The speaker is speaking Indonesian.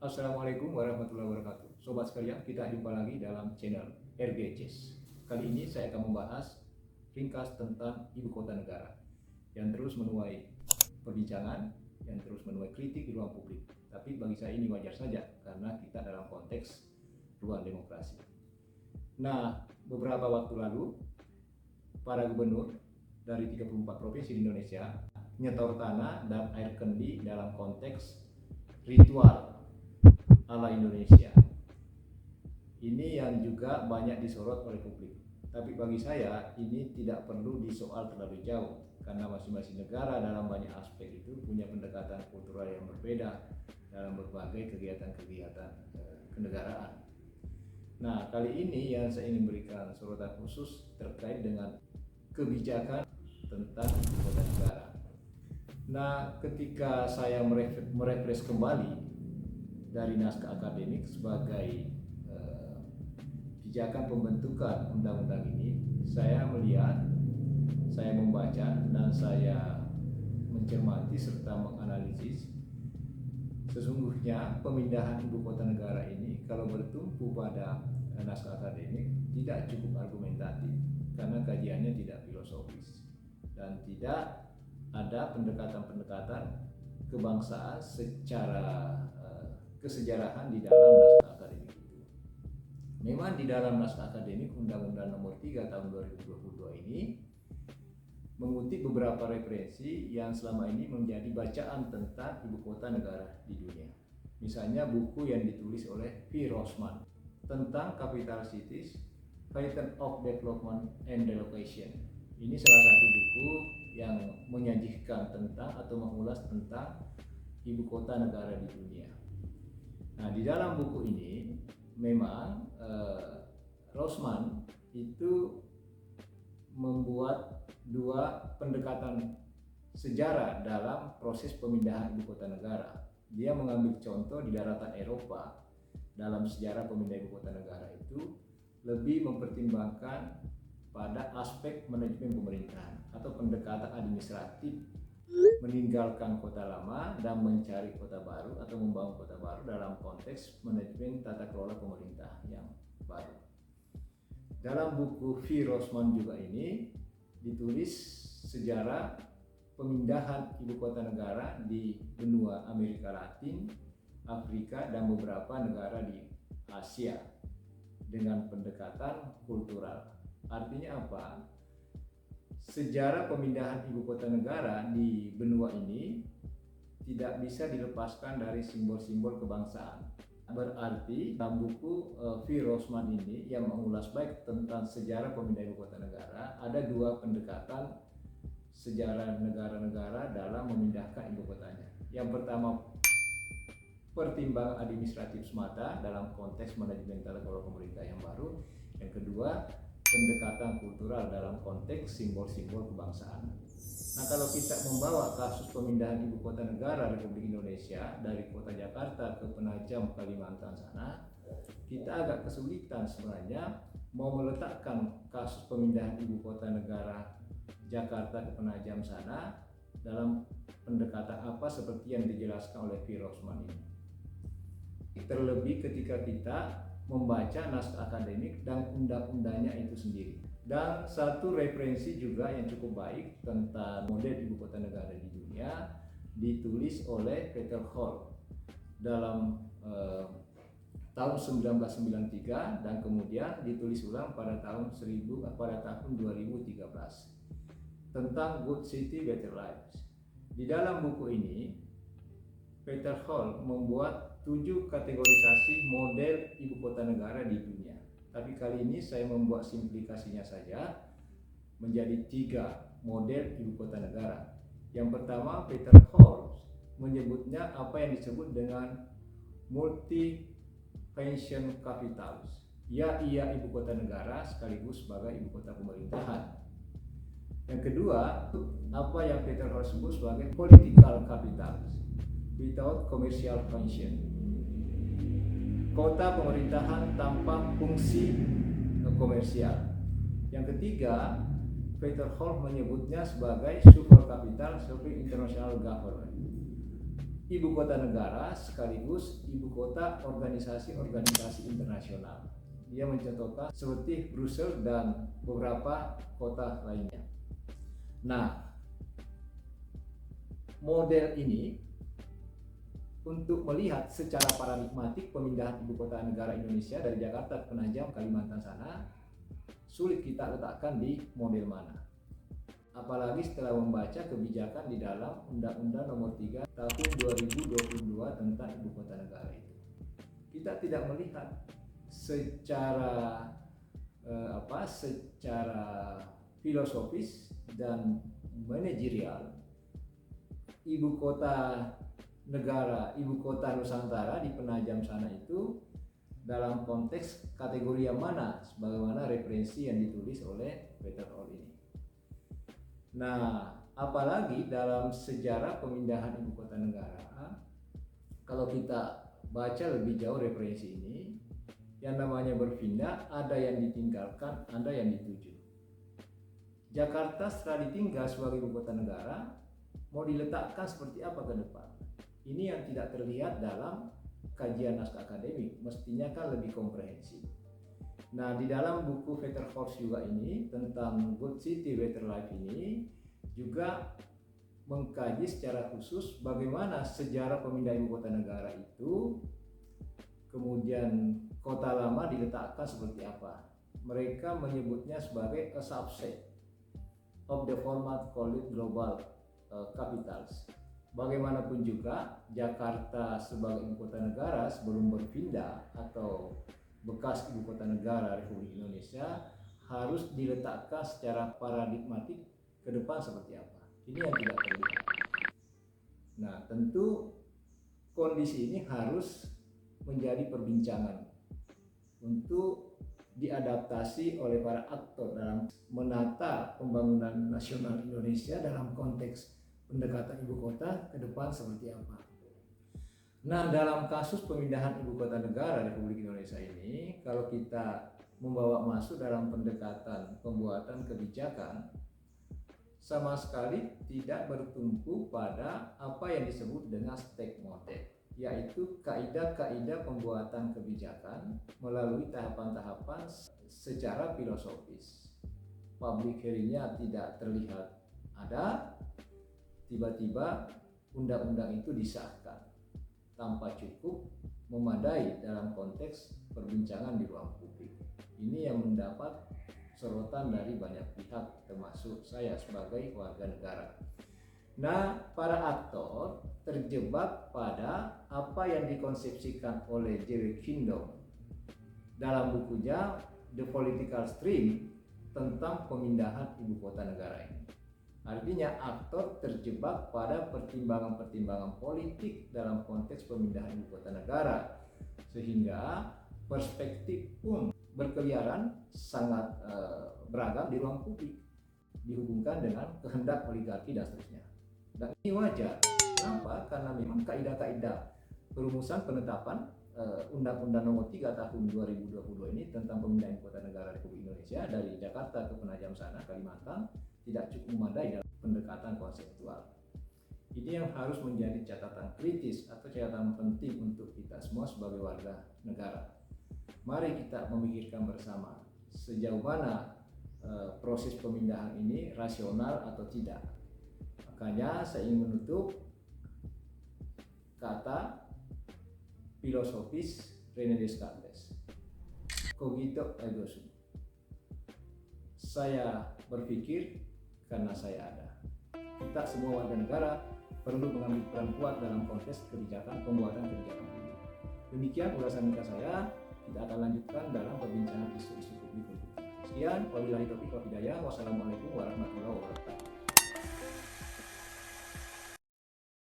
Assalamualaikum warahmatullahi wabarakatuh. Sobat sekalian, kita jumpa lagi dalam channel RGCS. Kali ini saya akan membahas ringkas tentang ibu kota negara yang terus menuai perbincangan, yang terus menuai kritik di ruang publik. Tapi bagi saya ini wajar saja karena kita dalam konteks ruang demokrasi. Nah, beberapa waktu lalu para gubernur dari 34 provinsi di Indonesia nyetor tanah dan air kendi dalam konteks ritual ala Indonesia. Ini yang juga banyak disorot oleh publik. Tapi bagi saya ini tidak perlu disoal terlalu jauh karena masing-masing negara dalam banyak aspek itu punya pendekatan kultural yang berbeda dalam berbagai kegiatan-kegiatan kenegaraan. Nah, kali ini yang saya ingin berikan sorotan khusus terkait dengan kebijakan tentang ibu kota negara. Nah, ketika saya merefresh kembali dari naskah akademik sebagai pijakan pembentukan undang-undang ini, saya melihat, saya membaca dan saya mencermati serta menganalisis sesungguhnya pemindahan ibu kota negara ini kalau bertumpu pada naskah akademik tidak cukup argumentatif karena kajiannya tidak filosofis dan tidak ada pendekatan-pendekatan kebangsaan secara kesejarahan di dalam naskah akademik itu. Memang di dalam naskah akademik Undang-Undang Nomor 3 Tahun 2022 ini mengutip beberapa referensi yang selama ini menjadi bacaan tentang ibu kota negara di dunia. Misalnya buku yang ditulis oleh V. Rosman tentang Capital Cities, Pattern of Development and Relocation. Ini salah satu buku yang menyajikan tentang atau mengulas tentang ibu kota negara di dunia. Nah, di dalam buku ini memang Rosman itu membuat dua pendekatan sejarah dalam proses pemindahan ibu kota negara. Dia mengambil contoh di daratan Eropa dalam sejarah pemindahan ibu kota negara itu lebih mempertimbangkan pada aspek manajemen pemerintahan atau pendekatan administratif, meninggalkan kota lama dan mencari kota baru atau membangun kota baru dalam konteks manajemen tata kelola pemerintah yang baru. Dalam buku V. Rosman juga ini ditulis sejarah pemindahan ibu kota negara di benua Amerika Latin, Afrika, dan beberapa negara di Asia dengan pendekatan kultural. Artinya apa? Sejarah pemindahan ibu kota negara di benua ini tidak bisa dilepaskan dari simbol-simbol kebangsaan. Berarti dalam buku V. Rosman ini yang mengulas baik tentang sejarah pemindahan ibu kota negara, ada dua pendekatan sejarah negara-negara dalam memindahkan ibu kotanya. Yang pertama, pertimbangan administratif semata dalam konteks manajemen tata kelola pemerintah yang baru. Yang kedua, pendekatan kultural dalam konteks simbol-simbol kebangsaan. Nah, kalau kita membawa kasus pemindahan ibu kota negara Republik Indonesia dari kota Jakarta ke Penajam, Kalimantan sana, kita agak kesulitan sebenarnya mau meletakkan kasus pemindahan ibu kota negara Jakarta ke Penajam sana dalam pendekatan apa seperti yang dijelaskan oleh V. Rosman ini. Terlebih ketika kita membaca naskah akademik dan undang-undangnya itu sendiri. Dan satu referensi juga yang cukup baik tentang model ibu kota negara di dunia ditulis oleh Peter Hall dalam tahun 1993 dan kemudian ditulis ulang pada tahun 2013 tentang Good City Better Lives. Di dalam buku ini Peter Hall membuat 7 kategorisasi model ibu kota negara di dunia. Tapi kali ini saya membuat simplifikasinya saja menjadi 3 model ibu kota negara. Yang pertama, Peter Hall menyebutnya apa yang disebut dengan multi-function capitals. Ia ibu kota negara sekaligus sebagai ibu kota pemerintahan. Yang kedua, apa yang Peter Hall sebut sebagai political capitals without commercial function. Kota pemerintahan tanpa fungsi komersial. Yang ketiga, Peter Hall menyebutnya sebagai super capital, super international government. ibu kota negara sekaligus ibu kota organisasi-organisasi internasional. Dia mencontohkan seperti Brussels dan beberapa kota lainnya. Nah, model ini untuk melihat secara paradigmatik pemindahan ibu kota negara Indonesia dari Jakarta ke Penajam, Kalimantan sana, sulit kita letakkan di model mana. Apalagi setelah membaca kebijakan di dalam Undang-Undang Nomor 3 Tahun 2022 tentang ibu kota negara itu. Kita tidak melihat secara secara filosofis dan manajerial ibu kota negara, ibu kota Nusantara di Penajam sana itu dalam konteks kategori yang mana, sebagaimana referensi yang ditulis oleh Peter All ini. Nah, apalagi dalam sejarah pemindahan ibu kota negara, kalau kita baca lebih jauh referensi ini, yang namanya berpindah ada yang ditinggalkan, ada yang dituju. Jakarta setelah ditinggal sebagai ibu kota negara, mau diletakkan seperti apa ke depan? Ini yang tidak terlihat dalam kajian naskah akademik, mestinya kan lebih komprehensif. Nah, di dalam buku Veterhorst juga ini tentang Good City Better Life ini juga mengkaji secara khusus bagaimana sejarah pemindahan ibu kota negara itu, kemudian kota lama diletakkan seperti apa. Mereka menyebutnya sebagai a subset of the format called global capitals. Bagaimanapun juga Jakarta sebagai ibu kota negara sebelum berpindah atau bekas ibu kota negara Republik Indonesia harus diletakkan secara paradigmatik ke depan seperti apa. Ini yang tidak terlihat. Nah, tentu kondisi ini harus menjadi perbincangan untuk diadaptasi oleh para aktor dalam menata pembangunan nasional Indonesia dalam konteks pendekatan ibu kota ke depan seperti apa. Nah, dalam kasus pemindahan ibu kota negara Republik Indonesia ini, kalau kita membawa masuk dalam pendekatan pembuatan kebijakan, sama sekali tidak bertumpu pada apa yang disebut dengan stake model, yaitu kaidah-kaidah pembuatan kebijakan melalui tahapan-tahapan secara filosofis. Public hearing-nya tidak terlihat ada, tiba-tiba undang-undang itu disahkan tanpa cukup memadai dalam konteks perbincangan di ruang publik. Ini yang mendapat sorotan dari banyak pihak, termasuk saya sebagai warga negara. Nah, para aktor terjebak pada apa yang dikonsepsikan oleh J.W. Kingdom dalam bukunya The Political Stream tentang pemindahan ibu kota negara ini. Artinya aktor terjebak pada pertimbangan-pertimbangan politik dalam konteks pemindahan ibu kota negara, sehingga perspektif pun berkeliaran sangat beragam di ruang publik, dihubungkan dengan kehendak oligarki dan seterusnya. Dan ini wajar. Kenapa? Karena memang kaidah-kaidah perumusan penetapan Undang-Undang Nomor 3 Tahun 2022 ini tentang pemindahan ibu kota negara Republik Indonesia dari Jakarta ke Penajam sana, Kalimantan, tidak cukup memadai dalam pendekatan konseptual. Ini yang harus menjadi catatan kritis atau catatan penting untuk kita semua sebagai warga negara. Mari kita memikirkan bersama sejauh mana proses pemindahan ini rasional atau tidak. Makanya saya ingin menutup kata filosofis René Descartes, cogito ergo sum. Saya berpikir karena saya ada. Kita semua warga negara perlu mengambil peran kuat dalam konteks kebijakan, pembuatan kebijakan ini. Demikian ulasan saya. Kita akan lanjutkan dalam perbincangan isu-isu publik berikutnya. Sekian, wabillahi taufiq wal hidayah. Wassalamualaikum warahmatullahi wabarakatuh.